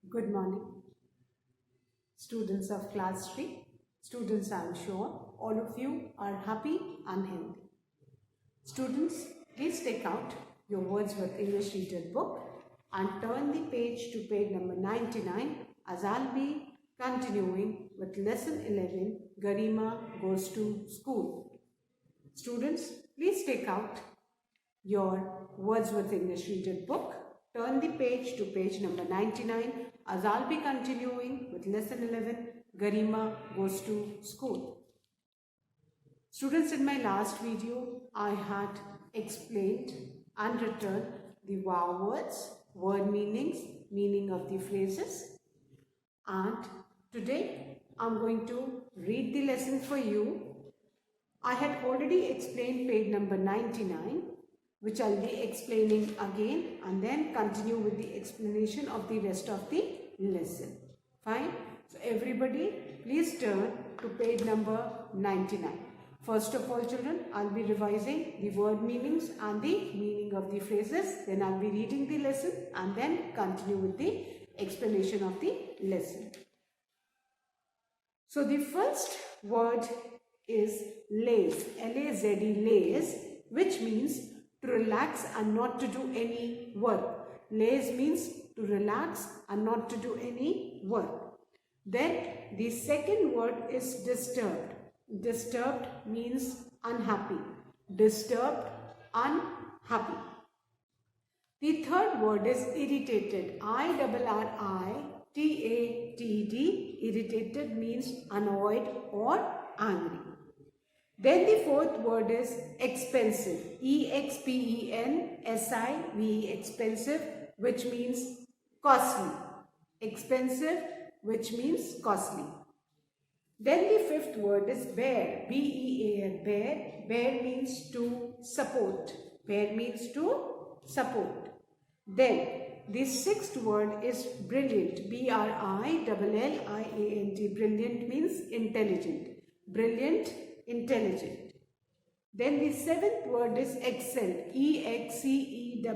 Good morning, students of class 3. Students, I am sure all of you are happy and healthy. Students, please take out your Wordsworth English Reader book and turn the page to page number 99 as I'll be continuing with lesson 11, Garima Goes to School. Students, please take out your Wordsworth English Reader book. Turn the page to page number 99 as I'll be continuing with lesson 11, Garima Goes to School. Students, in my last video, I had explained and written the wow words, word meanings, meaning of the phrases. And today, I'm going to read the lesson for you. I had already explained page number 99, which I'll be explaining again and then continue with the explanation of the rest of the lesson. Fine? So everybody, please turn to page number 99. First of all, children, I'll be revising the word meanings and the meaning of the phrases. Then I'll be reading the lesson and then continue with the explanation of the lesson. So the first word is laze, L-A-Z-E, laze, which means to relax and not to do any work. Laze means to relax and not to do any work. Then the second word is disturbed. Disturbed means unhappy. Disturbed, unhappy. The third word is irritated. I-R-R-I-T-A-T-D. Irritated means annoyed or angry. Then the fourth word is expensive. E-X-P-E-N-S-I-V-E, expensive, which means costly. Expensive, which means costly. Then the fifth word is bear. B-E-A-R, bear. Bear means to support. Bear means to support. Then the sixth word is brilliant. B-R-I-L-L-I-A-N-T. Brilliant means intelligent. Brilliant, intelligent. Then the seventh word is excel. E-X-C-E-L-L-E-D.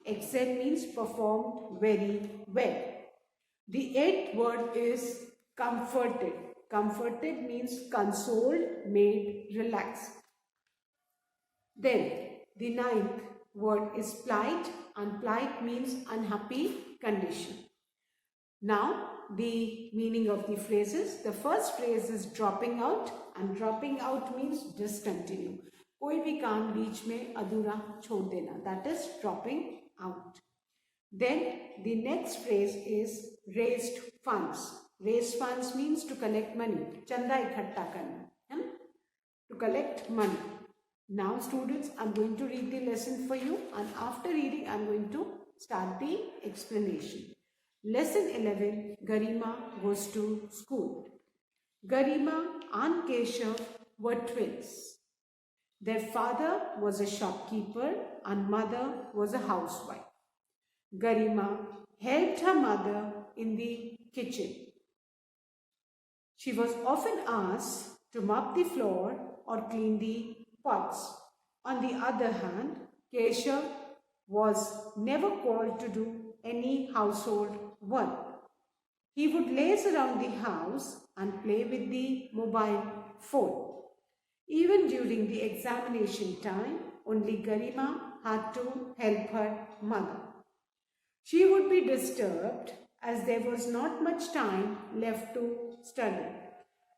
Excel means performed very well. The eighth word is comforted. Comforted means consoled, made relaxed. Then the ninth word is plight, and plight means unhappy condition. Now the meaning of the phrases. The first phrase is dropping out, and dropping out means discontinue. कोई भी काम बीच में अधूरा छोड़ देना. That is dropping out. Then the next phrase is raised funds. Raised funds means to collect money. चंदा इकट्ठा करना. To collect money. Now students, I'm going to read the lesson for you, and after reading I'm going to start the explanation. Lesson 11, Garima Goes to School. Garima and Keshav were twins. Their father was a shopkeeper and mother was a housewife. Garima helped her mother in the kitchen. She was often asked to mop the floor or clean the pots. On the other hand, Keshav was never called to do any household work. He would laze around the house and play with the mobile phone. Even during the examination time, only Garima had to help her mother. She would be disturbed as there was not much time left to study.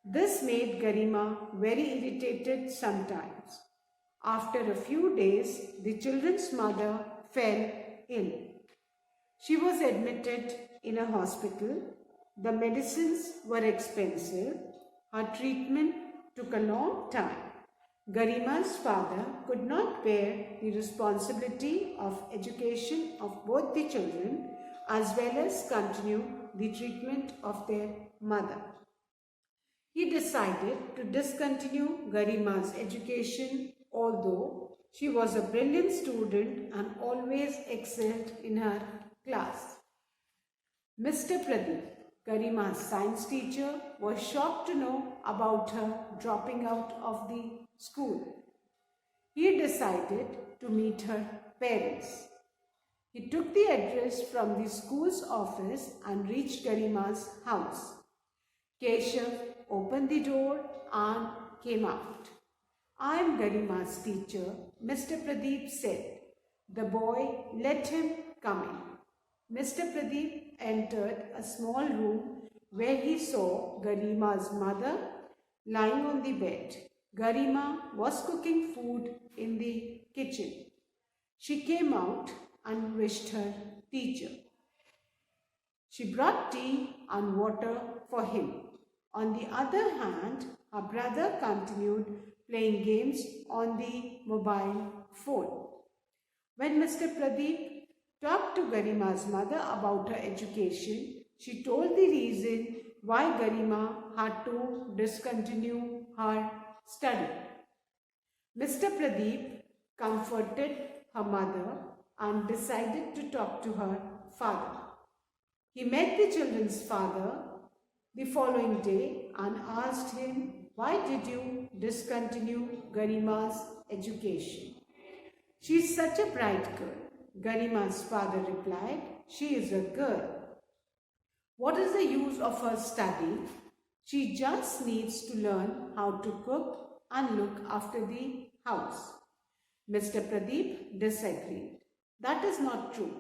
This made Garima very irritated sometimes. After a few days, the children's mother fell ill. She was admitted in a hospital. The medicines were expensive. Her treatment took a long time. Garima's father could not bear the responsibility of education of both the children as well as continue the treatment of their mother. He decided to discontinue Garima's education, although she was a brilliant student and always excelled in her class. Mr. Pradeep, Garima's science teacher, was shocked to know about her dropping out of the school. He decided to meet her parents. He took the address from the school's office and reached Garima's house. Keshav opened the door and came out. "I am Garima's teacher," Mr. Pradeep said. The boy let him come in. Mr. Pradeep entered a small room where he saw Garima's mother lying on the bed. Garima was cooking food in the kitchen. She came out and wished her teacher. She brought tea and water for him. On the other hand, her brother continued playing games on the mobile phone. When Mr. Pradeep talked to Garima's mother about her education, she told the reason why Garima had to discontinue her study. Mr. Pradeep comforted her mother and decided to talk to her father. He met the children's father the following day and asked him, "Why did you discontinue Garima's education?" "She is such a bright girl," Garima's father replied. "She is a girl. What is the use of her study? She just needs to learn how to cook and look after the house." Mr. Pradeep disagreed. "That is not true.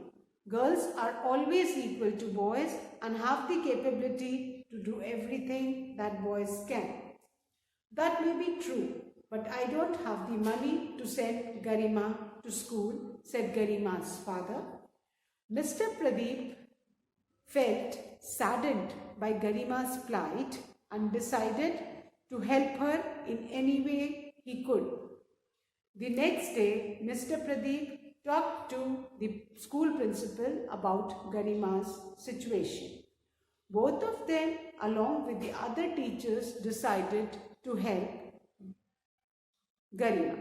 Girls are always equal to boys and have the capability to do everything that boys can." "That may be true, but I don't have the money to send Garima to school," said Garima's father. Mr. Pradeep felt saddened by Garima's plight and decided to help her in any way he could. The next day, Mr. Pradeep talked to the school principal about Garima's situation. Both of them, along with the other teachers, decided to help Garima.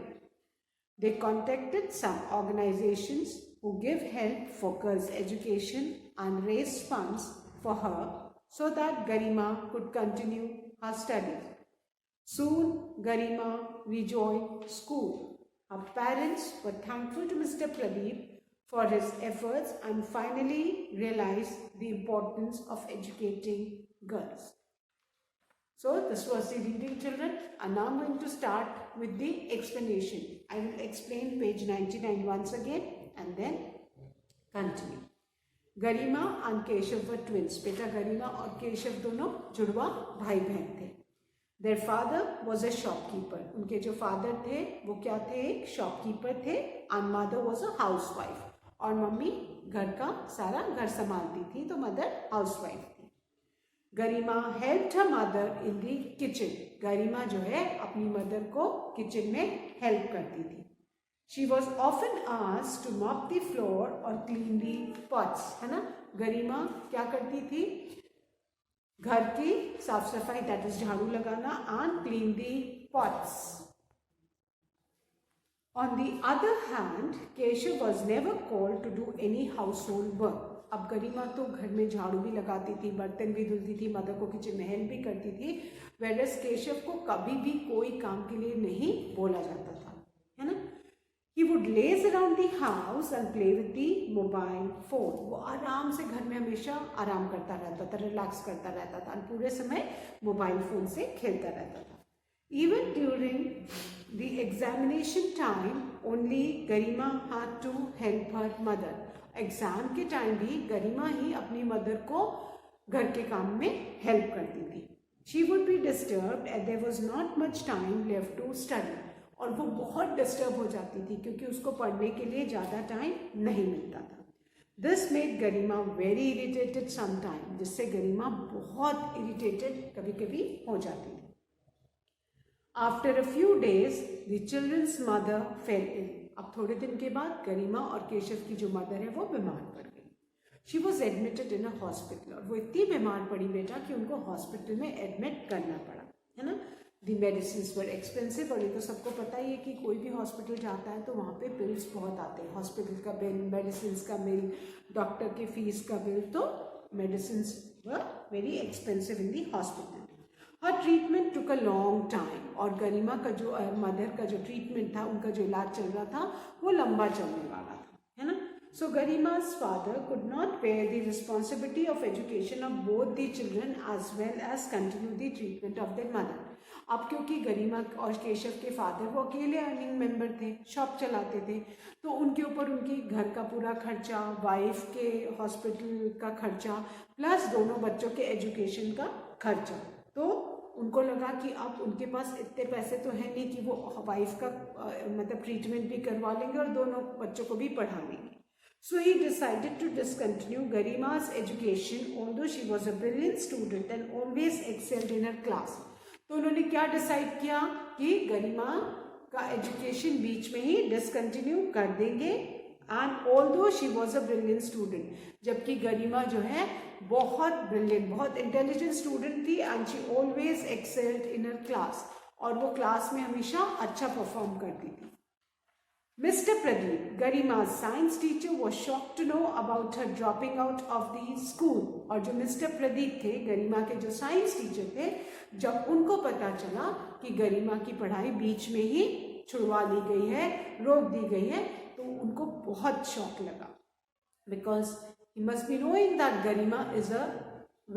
They contacted some organizations who give help for girls' education and raised funds for her so that Garima could continue her studies. Soon, Garima rejoined school. Her parents were thankful to Mr. Pradeep for his efforts and finally realized the importance of educating girls. So this was the reading, children, and now I'm going to start with the explanation. I will explain page 99 once again and then continue. Garima and Keshav were twins. बेटा गरिमा और केशव दोनों जुड़वा भाई बहन थे. Their father was a shopkeeper. उनके जो father थे वो क्या थे? एक shopkeeper थे. And mother was a housewife. और मम्मी घर का सारा घर संभालती थी, तो mother housewife थी. Garima helped her mother in the kitchen. गरिमा जो है अपनी mother को kitchen में help करती थी. She was often asked to mop the floor or clean the pots. है ना? गरिमा क्या करती थी? घर की साफ सफाई, that is झाड़ू लगाना, and clean the pots. On the other hand, Keshav was never called to do any household work. अब गरिमा तो घर में झाड़ू भी लगाती थी, बर्तन भी धुलती थी, मदर को किचन में हेल्प भी करती थी, whereas केशव को कभी भी कोई काम के लिए नहीं बोला जाता था, है ना? He would laze around the house and play with the mobile phone. वो आराम से घर में हमेशा आराम करता रहता था, रिलैक्स करता रहता था और पूरे समय मोबाइल फोन से खेलता रहता था. Even during the examination time, only Garima had to help her mother. Exam के टाइम भी गरिमा ही अपनी मदर को घर के काम में हेल्प करती थी. She would be disturbed and there was not much time left to study. और वो बहुत डिस्टर्ब हो जाती थी क्योंकि उसको पढ़ने के लिए ज़्यादा टाइम नहीं मिलता था. This made Garima very irritated sometimes, जिससे गरिमा बहुत इरिटेटेड कभी कभी हो जाती थी. After a few days, the children's mother fell ill. अब थोड़े दिन के बाद गरिमा और केशव की जो मदर है वो बीमार पड़ गई. She was admitted in a hospital. और वो इतनी बीमार पड़ी बेटा कि उनको हॉस्पिटल में एडमिट करना पड़ा, है ना? The medicines were expensive. और ये तो सबको पता ही है कि कोई भी हॉस्पिटल जाता है तो वहाँ पे बिल्स बहुत आते हैं. हॉस्पिटल का बिल, मेडिसिन का बिल, डॉक्टर के फीस का बिल, तो medicine were very expensive in the hospital. Her treatment took a long time. और गरिमा का जो मदर का जो ट्रीटमेंट था, उनका जो इलाज चल रहा था वो लंबा चलने वाला था, है ना? So Garima's father could not bear the responsibility of education of both the children as well as continue the treatment of their mother. अब क्योंकि गरिमा और केशव के फादर वो अकेले अर्निंग मेंबर थे, शॉप चलाते थे, तो उनके ऊपर उनकी घर का पूरा खर्चा, वाइफ के हॉस्पिटल का खर्चा, प्लस दोनों बच्चों के एजुकेशन का खर्चा, तो उनको लगा कि अब उनके पास इतने पैसे तो है नहीं कि वो वाइफ का मतलब ट्रीटमेंट भी करवा लेंगे और दोनों बच्चों को भी पढ़ा लेंगे. So he decided to discontinue Garima's education, although she was a brilliant student and always excelled in her class. तो उन्होंने क्या डिसाइड किया कि गरिमा का एजुकेशन बीच में ही डिसकंटिन्यू कर देंगे. And although she was a brilliant student, जबकि गरिमा जो है बहुत ब्रिलियंट, बहुत इंटेलिजेंट स्टूडेंट थी. And she always excelled in her class, और वो क्लास में हमेशा अच्छा परफॉर्म करती थी. Mr. Pradeep, Garima's science teacher, was shocked to know about her dropping out of the school. और जो मिस्टर प्रदीप थे, गरिमा के जो साइंस टीचर थे, जब उनको पता चला कि गरिमा की पढ़ाई बीच में ही छुड़वा ली गई है, रोक दी गई है, तो उनको बहुत शौक लगा. Because he must be knowing that Garima is a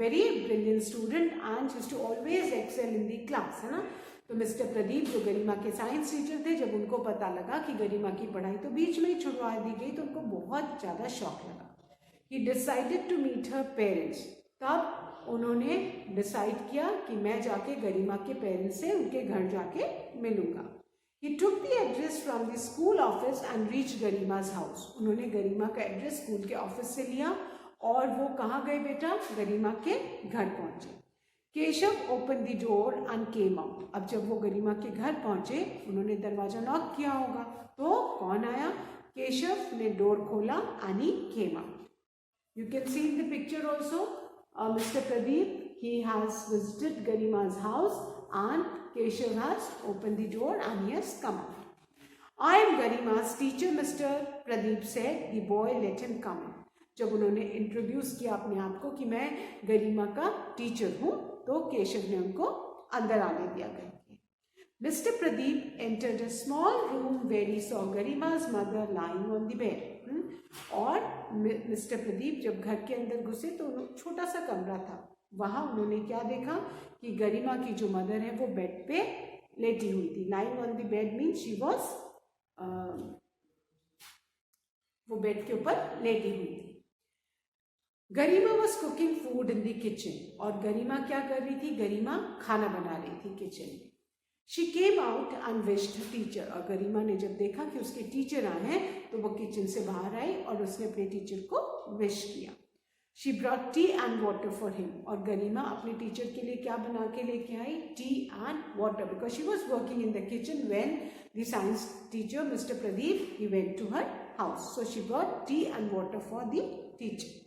very brilliant student and she used to always excel in the class, है ना. तो मिस्टर प्रदीप जो गरिमा के साइंस टीचर थे, जब उनको पता लगा कि गरिमा की पढ़ाई तो बीच में ही छुड़वा दी गई, तो उनको बहुत ज़्यादा शौक लगा. He decided to meet her parents. तब उन्होंने डिसाइड किया कि मैं जाके गरिमा के पेरेंट्स से उनके घर जाके मिलूंगा. He took the address from the school office and reach Garima's house. उन्होंने गरिमा का एड्रेस स्कूल के ऑफिस से लिया और वो कहाँ गए बेटा, गरिमा के घर पहुंचे. Keshav open the door and came out. अब जब वो गरिमा के घर पहुंचे, उन्होंने दरवाजा नॉक किया होगा, तो कौन आया, केशव ने डोर खोला and he came out. You can see in the picture also mister Pradeep, he has visited Garima's house and Keshav has open the door and he has come out. I am Garima's teacher, Mr. Pradeep said. The boy let him come in. जब उन्होंने introduce किया अपने आप को कि मैं गरिमा का teacher हूँ, तो केशव ने उनको अंदर आने दिया करके. Mister Pradeep entered a small room where he saw Garima's mother lying on the bed. और मिस्टर प्रदीप जब घर के अंदर घुसे तो छोटा सा कमरा था, वहाँ उन्होंने क्या देखा कि गरिमा की जो मदर है वो बेड पे लेटी हुई थी. Lying on the bed means she was, वो बेड के ऊपर लेटी हुई थी. Garima was cooking food in the kitchen. और गरिमा क्या कर रही थी, गरिमा खाना बना रही थी किचन में. She came out and wished her teacher. और गरिमा ने जब देखा कि उसके टीचर आए हैं, तो वो किचन से बाहर आई और उसने अपने टीचर को विश किया. She brought tea and water for him. और गरिमा अपने टीचर के लिए क्या बना के लेके आई, tea and water, because she was working in the kitchen when the science teacher mister Pradeep he went to her house. So she brought tea and water for the teacher.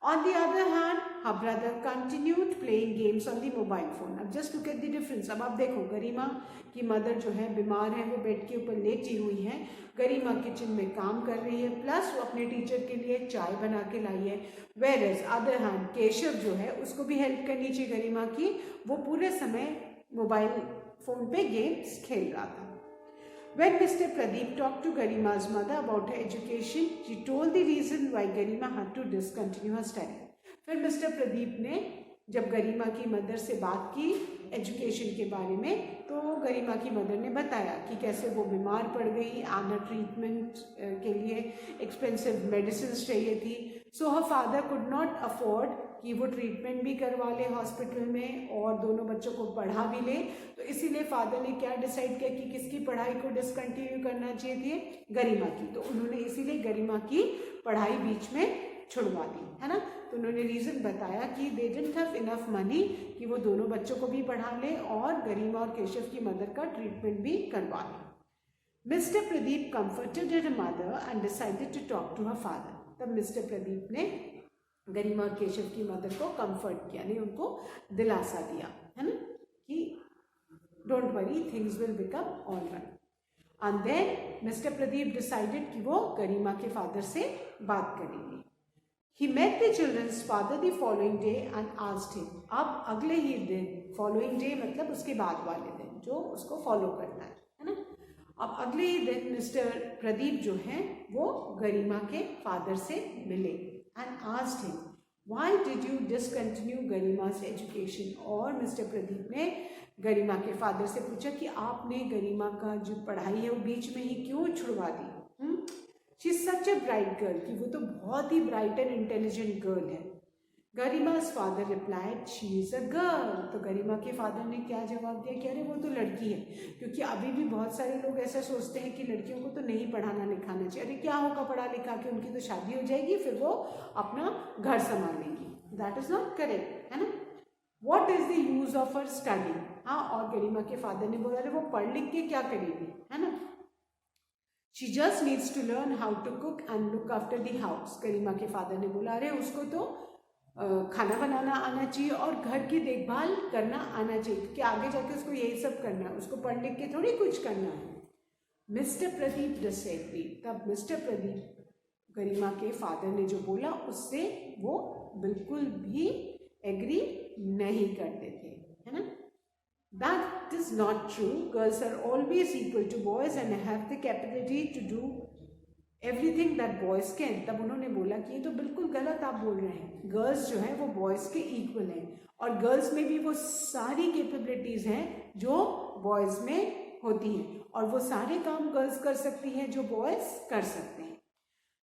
On the other hand, her brother continued playing games on the mobile phone. अब just look at the difference. अब आप देखो, गरिमा की mother जो है बीमार है, वो बेड के ऊपर लेटी हुई है, गरिमा किचन में काम कर रही है, प्लस वो अपने टीचर के लिए चाय बना के लाई है. Whereas other hand, केशव जो है उसको भी हेल्प करनी चाहिए गरिमा की, वो पूरे समय मोबाइल फोन पे गेम्स खेल रहा था. When Mr. Pradeep talked to Garima's mother about her education, she told the reason why Garima had to discontinue her study. फिर मिस्टर प्रदीप ने जब गरिमा की मदर से बात की एजुकेशन के बारे में, तो गरिमा की मदर ने बताया कि कैसे वो बीमार पड़ गई एंड ट्रीटमेंट के लिए एक्सपेंसिव मेडिसिन चाहिए थी. So her father could not afford कि वो ट्रीटमेंट भी करवा ले हॉस्पिटल में और दोनों बच्चों को पढ़ा भी ले. तो इसीलिए फादर ने क्या डिसाइड किया कि किसकी पढ़ाई को डिसकंटिन्यू करना चाहिए थी, गरिमा की. तो उन्होंने इसीलिए गरिमा की पढ़ाई बीच में छुड़वा दी, है ना. तो उन्होंने रीज़न बताया कि they didn't have enough money कि वो दोनों बच्चों को भी पढ़ा ले और गरिमा और केशव की मदर का ट्रीटमेंट भी करवा ले. Mister Pradeep comforted her mother and decided to talk to her father. तब मिस्टर प्रदीप ने गरिमा और केशव की मदर को कंफर्ट किया, नहीं उनको दिलासा दिया, है ना, कि don't worry, things will become all right. And then Mister Pradeep decided कि वो गरिमा के फादर से बात करेंगे. He met the children's father the following day and asked him. अब अगले ही दिन, following day मतलब उसके बाद वाले दिन जो उसको फॉलो करना है ना. अब अगले ही दिन मिस्टर प्रदीप जो हैं वो गरिमा के फादर से मिले and asked him why did you discontinue Garima's education. और मिस्टर प्रदीप ने गरिमा के फादर से पूछा कि आपने गरिमा का जो पढ़ाई है वो बीच में ही क्यों छुड़वा दी। She is such a bright girl, कि वो तो बहुत ही ब्राइट एंड इंटेलिजेंट गर्ल है। Garima's father replied she is a girl. तो गरिमा के फादर ने क्या जवाब दिया कि अरे वो तो लड़की है, क्योंकि अभी भी बहुत सारे लोग ऐसा सोचते हैं कि लड़कियों को तो नहीं पढ़ाना लिखाना चाहिए, अरे क्या होगा पढ़ा लिखा के, उनकी तो शादी हो जाएगी फिर वो अपना घर संभाल लेंगी। दैट इज नॉट करेक्ट, है ना। What is the use of her study. हाँ, और गरिमा के फादर ने बोला अरे वो पढ़ लिख के क्या करेगी, है ना। She just needs to learn how to cook and look after the house. Garima के फादर ने बोला अरे उसको तो खाना बनाना आना चाहिए और घर की देखभाल करना आना चाहिए, क्योंकि आगे जाके उसको यही सब करना है, उसको पढ़ लिख के थोड़ी कुछ करना है। Mister Pradeep disagree. तब मिस्टर प्रदीप गरिमा के फादर ने जो बोला उससे वो बिल्कुल भी एग्री नहीं करते थे, है ना। That is not true. Girls are always equal to boys and have the capability to do everything that boys can. तब उन्होंने बोला कि ये तो बिल्कुल गलत आप बोल रहे हैं, गर्ल्स जो है वो बॉयज़ के इक्वल हैं और गर्ल्स में भी वो सारी कैपेबिलिटीज़ हैं जो बॉयज़ में होती हैं और वो सारे काम गर्ल्स कर सकती हैं जो बॉयज़ कर सकते हैं।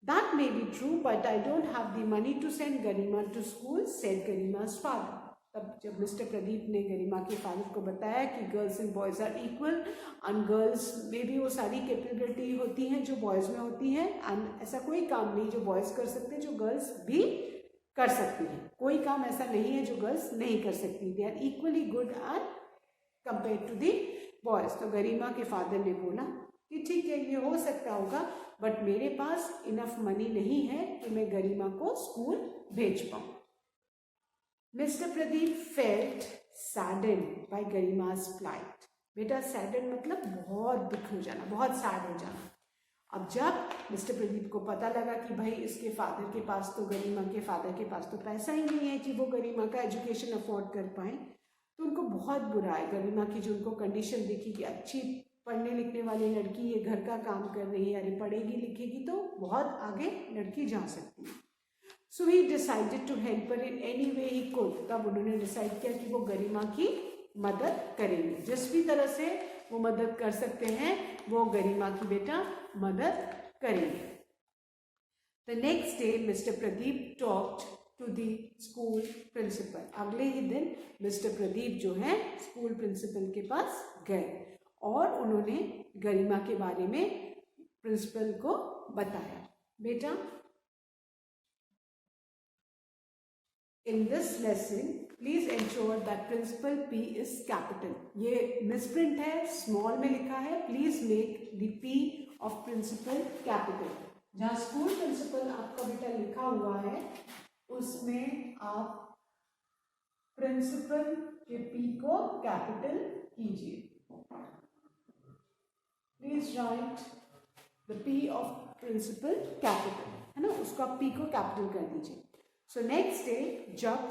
That may be true, but I don't have the money to send Garima to school, said Garima's father. तब जब मिस्टर प्रदीप ने गरिमा के फादर को बताया कि girls and boys are equal and girls में भी वो सारी कैपेबिलिटी होती हैं जो बॉयज़ में होती हैं एंड ऐसा कोई काम नहीं जो बॉयज़ कर सकते हैं जो गर्ल्स भी कर सकती हैं, कोई काम ऐसा नहीं है जो गर्ल्स नहीं कर सकती, they are equally good and compare to the boys. तो गरिमा के फादर ने बोला कि ठीक है ये हो सकता होगा, बट मेरे पास इनफ मनी नहीं है कि मैं गरिमा को स्कूल भेज पाऊँ। Mister Pradeep felt saddened by Garima's plight। बेटा सैडन मतलब बहुत दुख हो जाना, बहुत सैड हो जाना। अब जब मिस्टर प्रदीप को पता लगा कि भाई इसके फादर के पास तो गरिमा के फादर के पास तो पैसा ही नहीं है कि वो गरिमा का एजुकेशन अफोर्ड कर पाए, तो उनको बहुत बुरा है। गरिमा की जो उनको कंडीशन देखी कि अच्छी पढ़ने लिखने वाली लड़की ये घर का काम कर रही है, अरे पढ़ेगी लिखेगी तो बहुत आगे लड़की जा सकती है। So he decided to help her in any way he could. तब उन्होंने डिसाइड किया कि वो गरिमा की मदद करेंगे, जिस भी तरह से वो मदद कर सकते हैं वो गरिमा की बेटा मदद करेंगे। The next day Mister Pradeep talked to the school principal. अगले ही दिन मिस्टर प्रदीप जो है स्कूल प्रिंसिपल के पास गए और उन्होंने गरिमा के बारे में प्रिंसिपल को बताया। बेटा in this lesson please ensure that principal P is capital। ये misprint है, small में लिखा है, please make the P of principal capital। जहाँ स्कूल प्रिंसिपल आपका बेटा लिखा हुआ है उसमें आप प्रिंसिपल के P को कैपिटल कीजिए। Please right the P of principal capital, है ना, उसको आप P को कैपिटल कर दीजिए। सो नेक्स्ट डे जब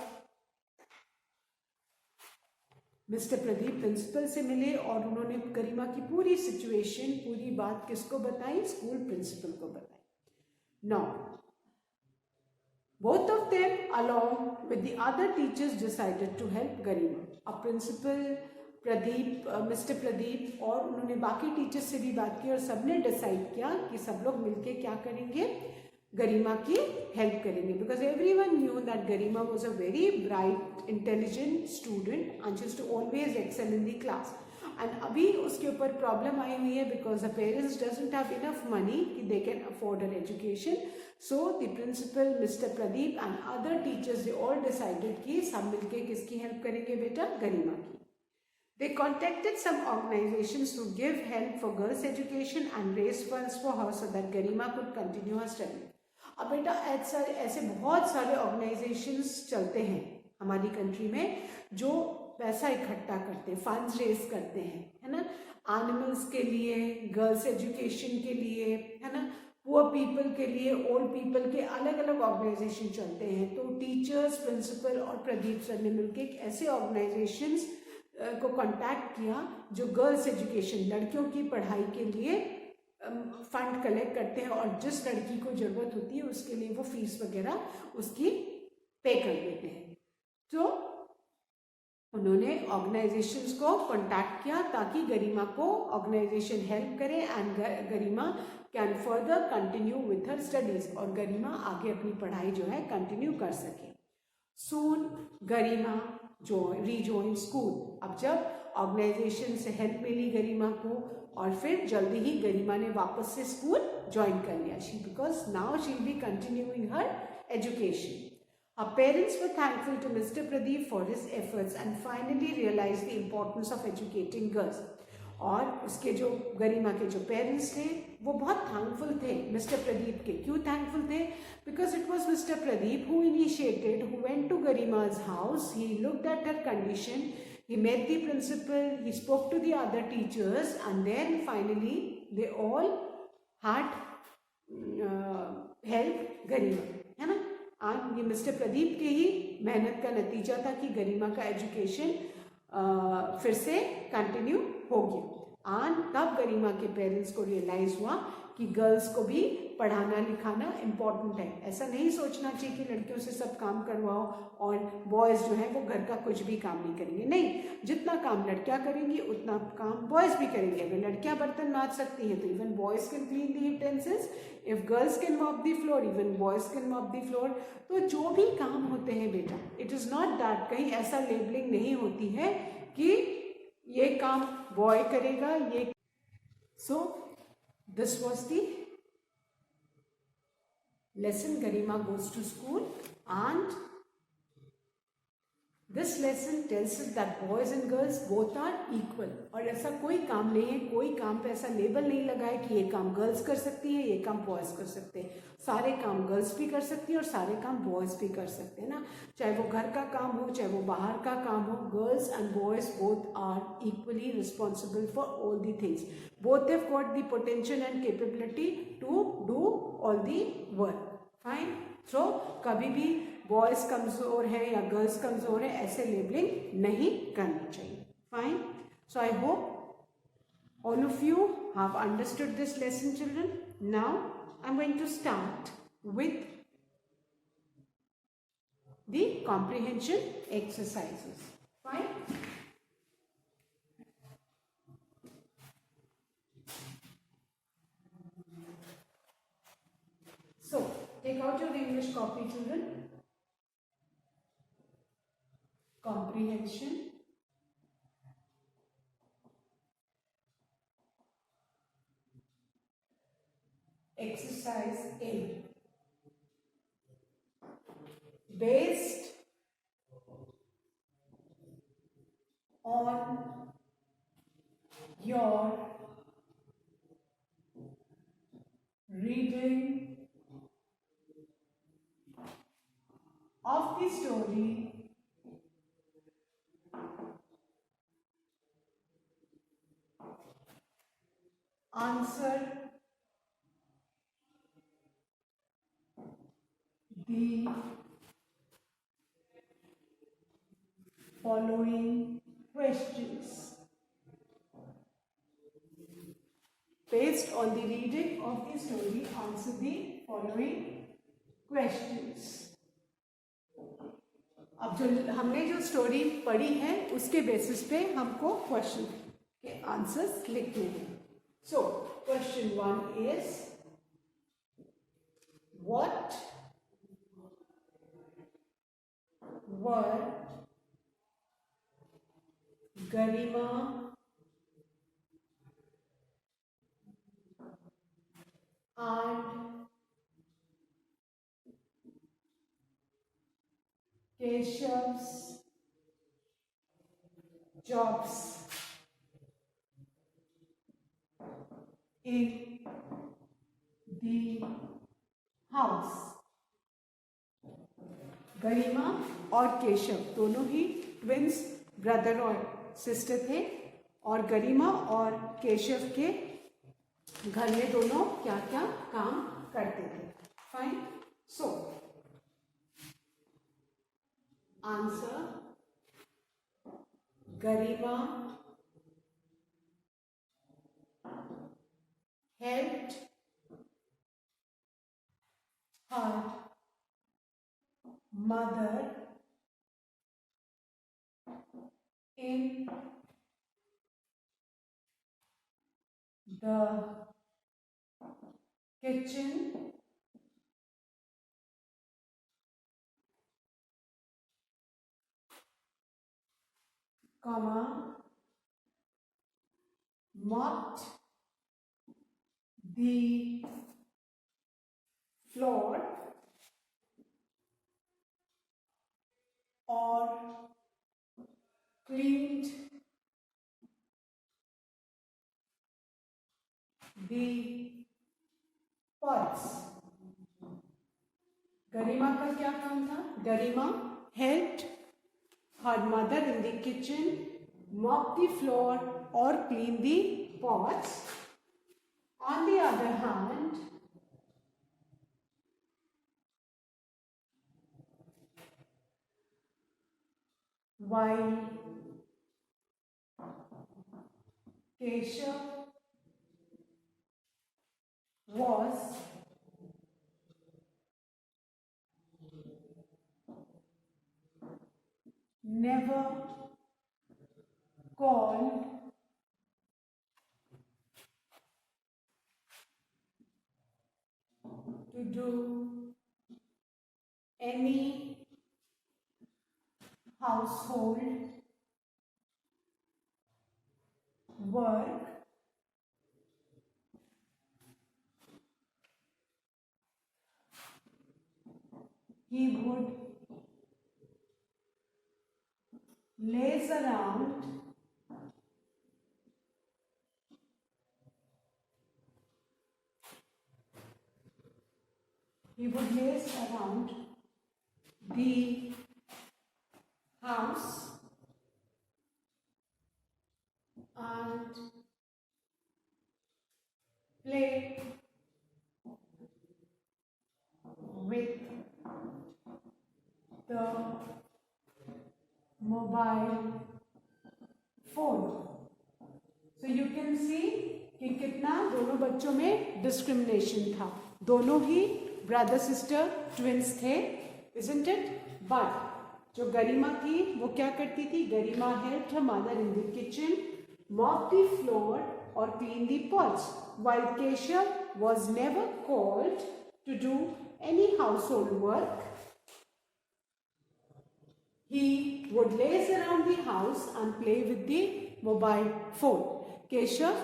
मिस्टर प्रदीप प्रिंसिपल से मिले और उन्होंने गरिमा की पूरी सिचुएशन, पूरी बात किसको बताई, स्कूल प्रिंसिपल को बताई। Now both of them along with the other teachers decided to help Garima. अब प्रिंसिपल प्रदीप, मिस्टर प्रदीप और उन्होंने बाकी टीचर्स से भी बात की और सबने डिसाइड किया कि सब लोग मिलके क्या करेंगे, गरिमा की हेल्प करेंगे। Because everyone knew that Garima was a very bright intelligent student and she used to always excel in the class and अभी उसके ऊपर प्रॉब्लम आई हुई है because the parents doesn't have enough money कि they can afford her education. So the principal, mister Pradeep and other teachers they all decided कि सब मिलके किसकी हेल्प करेंगे बेटा, गरिमा की। They contacted some organizations to give help for girls' education and raise funds for her so that Garima could continue her study। अब बेटा ऐसे बहुत सारे ऑर्गेनाइजेशंस चलते हैं हमारी कंट्री में जो पैसा इकट्ठा करते हैं, फंड्स रेज करते हैं, है ना, एनिमल्स के लिए, गर्ल्स एजुकेशन के लिए, है ना, पुअर पीपल के लिए, ओल्ड पीपल के, अलग अलग ऑर्गेनाइजेशन चलते हैं। तो टीचर्स, प्रिंसिपल और प्रदीप सर ने मिलकर ऐसे ऑर्गेनाइजेशंस को कांटेक्ट किया जो गर्ल्स एजुकेशन, लड़कियों की पढ़ाई के लिए फंड कलेक्ट करते हैं और जिस लड़की को ज़रूरत होती है उसके लिए वो फीस वगैरह उसकी पे कर देते हैं। तो उन्होंने ऑर्गेनाइजेशंस को कांटेक्ट किया ताकि गरिमा को ऑर्गेनाइजेशन हेल्प करे and Garima can further continue with her studies, और गरिमा आगे अपनी पढ़ाई जो है कंटिन्यू कर सके। सून गरिमा रीजॉइन स्कूल। अब जब ऑर्गेनाइजेशन से हेल्प मिली गरिमा को और फिर जल्दी ही गरिमा ने वापस से स्कूल ज्वाइन कर लिया, because now she will be continuing her education. Her parents were thankful to Mr. Pradeep for his efforts and finally realized the importance of educating girls. और उसके जो गरिमा के जो पेरेंट्स थे वो बहुत थैंकफुल थे मिस्टर प्रदीप के। क्यों थैंकफुल थे? Because it was mister Pradeep who initiated, who went to Garima's house, he looked at her condition, he met the principal, he spoke to the other teachers, and then finally they all had helped गरिमा, है ना। आज ये mister Pradeep के ही मेहनत का नतीजा था कि गरिमा का एजुकेशन फिर से कंटिन्यू हो गया। और तब गरिमा के पेरेंट्स को रियलाइज हुआ कि गर्ल्स को भी पढ़ाना लिखाना इम्पोर्टेंट है। ऐसा नहीं सोचना चाहिए कि लड़कियों से सब काम करवाओ और बॉयज़ जो है वो घर का कुछ भी काम नहीं करेंगे। नहीं, जितना काम लड़कियां करेंगी उतना काम बॉयज़ भी करेंगे। अगर लड़कियां बर्तन माज सकती हैं तो even boys can clean the utensils, if girls can mop the floor even boys can mop the floor. तो जो भी काम होते हैं बेटा, इट इज़ नॉट दैट कहीं ऐसा लेबलिंग नहीं होती है कि ये काम बॉय करेगा ये। So this was the lesson Garima goes to school, and this lesson tells us that boys and girls both are equal। और ऐसा कोई काम नहीं है, कोई काम पे ऐसा लेबल नहीं लगा है कि ये काम गर्ल्स कर सकती है, ये काम बॉयज़ कर सकते हैं। सारे काम गर्ल्स भी कर सकती हैं और सारे काम बॉयज़ भी कर सकते हैं ना। चाहे वो घर का काम हो, चाहे वो बाहर का काम हो, girls and boys both are equally responsible for all the things. Both have got the potential and capability to do all the work. Fine. So कभी भी बॉयज़ कमज़ोर है या गर्ल्स कमज़ोर है ऐसे लेबलिंग नहीं करनी चाहिए। Fine. So I hope all of you have understood this lesson, children. Now I'm going to start with the comprehension exercises. Fine. So take out your English copy, children. Comprehension exercise A. Based on your reading of the story, answer the following questions. Based on the reading of the story, answer the following questions. अब जो हमने जो story पढ़ी है उसके basis पे हमको question के आंसर्स लिखने हैं। So question 1 is what were Garima and Keshav's jobs in the house। गरिमा और केशव दोनों ही ट्विंस ब्रदर और सिस्टर थे और गरिमा और केशव के घर में दोनों क्या क्या काम करते थे। Fine. So answer Garima helped her mother in the kitchen, comma, mopped the floor or cleaned the pots. गरिमा का क्या काम था? गरिमा helped her mother in the kitchen, mop the floor or clean the pots. On the other hand, while Keshav was never called to do any household work, he would laze around the house and play with the mobile phone. So you can see कि कितना दोनों बच्चों में discrimination था. दोनों ही brother sister twins थे, isn't it? But जो गरिमा थी वो क्या करती थी? गरिमा helped her mother in the kitchen, mop the floor or clean the pots, while Keshav was never called to do any household work. He would laze around the house and play with the mobile phone. Keshav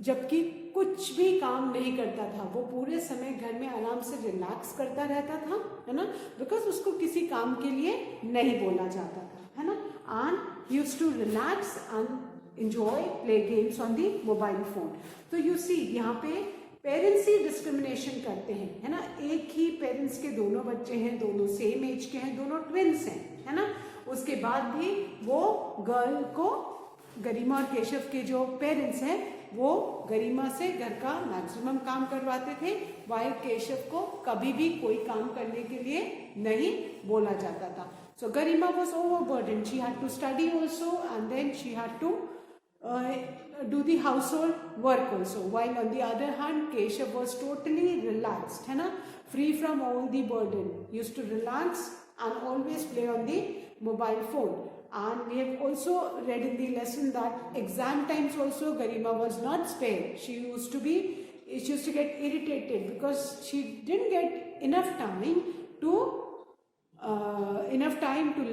जबकि कुछ भी काम नहीं करता था, वो पूरे समय घर में आराम से रिलैक्स करता रहता था, है ना, बिकॉज उसको किसी काम के लिए नहीं बोला जाता था, है ना, and he used to relax and enjoy play games on the mobile phone. तो यू सी यहाँ पे पेरेंट्स ही डिस्क्रिमिनेशन करते हैं, है ना. एक ही पेरेंट्स के दोनों बच्चे हैं, दोनों सेम एज के हैं, दोनों ट्विंस हैं, है ना. उसके बाद भी वो गर्ल को, गरिमा और केशव के जो पेरेंट्स हैं वो गरिमा से घर का मैक्सिमम काम करवाते थे, वाइल केशव को कभी भी कोई काम करने के लिए नहीं बोला जाता था. So Garima was overburden, she had to study also and then she had to do the household work also, while on the other hand Keshav was totally relaxed, है ना, free from all the burden, used to relax and always play on the mobile phone. And we have also read in the lesson that exam times also Garima was not spared. She used to get irritated because she didn't get enough time to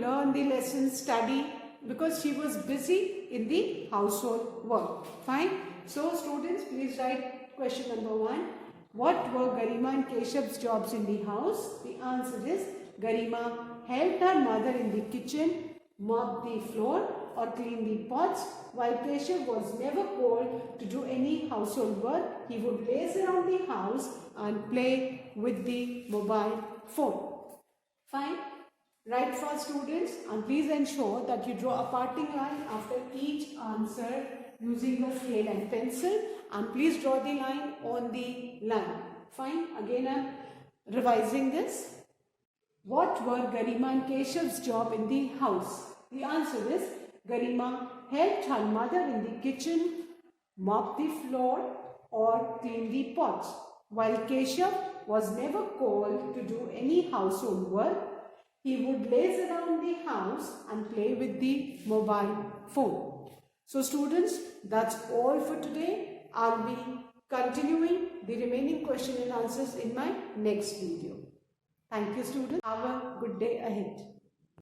learn the lessons, study, because she was busy in the household work. Fine. So students, please write question number 1. What were Garima and Keshav's jobs in the house? The answer is Garima helped her mother in the kitchen, mop the floor or clean the pots, while Keshav was never called to do any household work. He would laze around the house and play with the mobile phone. Fine. Write for students, and please ensure that you draw a parting line after each answer using the scale and pencil, and please draw the line on the line. Fine. Again I am revising this. What were Garima and Keshav's job in the house? The answer is Garima helped her mother in the kitchen, mop the floor or clean the pots, while Keshav was never called to do any household work. He would laze around the house and play with the mobile phone. So students, that's all for today. I'll be continuing the remaining question and answers in my next video. Thank you students. Have a good day ahead.